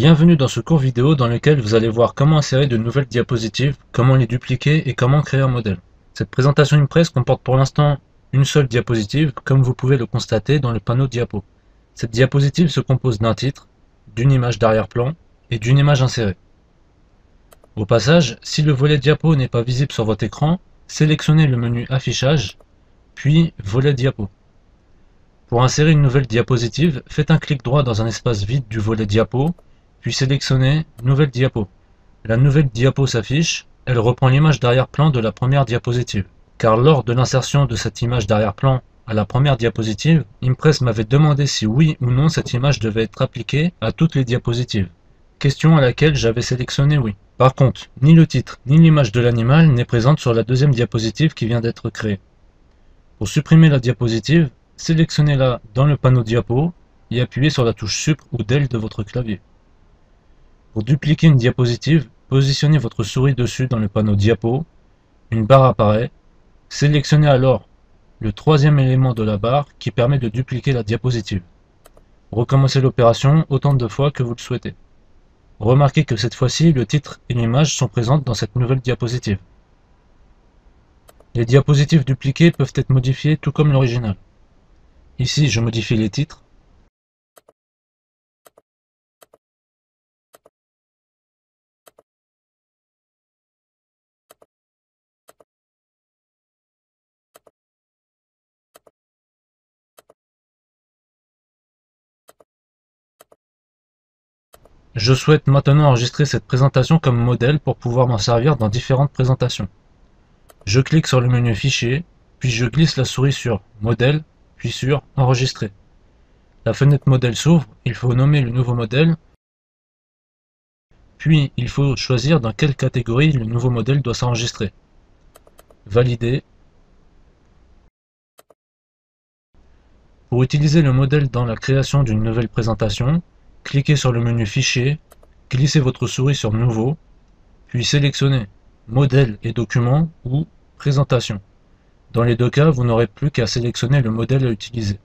Bienvenue dans ce court vidéo dans lequel vous allez voir comment insérer de nouvelles diapositives, comment les dupliquer et comment créer un modèle. Cette présentation Impress comporte pour l'instant une seule diapositive, comme vous pouvez le constater dans le panneau diapo. Cette diapositive se compose d'un titre, d'une image d'arrière-plan et d'une image insérée. Au passage, si le volet diapo n'est pas visible sur votre écran, sélectionnez le menu Affichage, puis Volet diapo. Pour insérer une nouvelle diapositive, faites un clic droit dans un espace vide du volet diapo, puis sélectionnez Nouvelle diapo. La nouvelle diapo s'affiche, elle reprend l'image d'arrière-plan de la première diapositive. Car lors de l'insertion de cette image d'arrière-plan à la première diapositive, Impress m'avait demandé si oui ou non cette image devait être appliquée à toutes les diapositives. Question à laquelle j'avais sélectionné oui. Par contre, ni le titre ni l'image de l'animal n'est présente sur la deuxième diapositive qui vient d'être créée. Pour supprimer la diapositive, sélectionnez-la dans le panneau diapo et appuyez sur la touche Sup ou Del de votre clavier. Pour dupliquer une diapositive, positionnez votre souris dessus dans le panneau diapo, une barre apparaît, sélectionnez alors le troisième élément de la barre qui permet de dupliquer la diapositive. Recommencez l'opération autant de fois que vous le souhaitez. Remarquez que cette fois-ci, le titre et l'image sont présentes dans cette nouvelle diapositive. Les diapositives dupliquées peuvent être modifiées tout comme l'original. Ici, je modifie les titres. Je souhaite maintenant enregistrer cette présentation comme modèle pour pouvoir m'en servir dans différentes présentations. Je clique sur le menu Fichier, puis je glisse la souris sur Modèle, puis sur Enregistrer. La fenêtre Modèle s'ouvre, il faut nommer le nouveau modèle, puis il faut choisir dans quelle catégorie le nouveau modèle doit s'enregistrer. Valider. Pour utiliser le modèle dans la création d'une nouvelle présentation, cliquez sur le menu Fichier, glissez votre souris sur Nouveau, puis sélectionnez Modèle et Document ou Présentation. Dans les deux cas, vous n'aurez plus qu'à sélectionner le modèle à utiliser.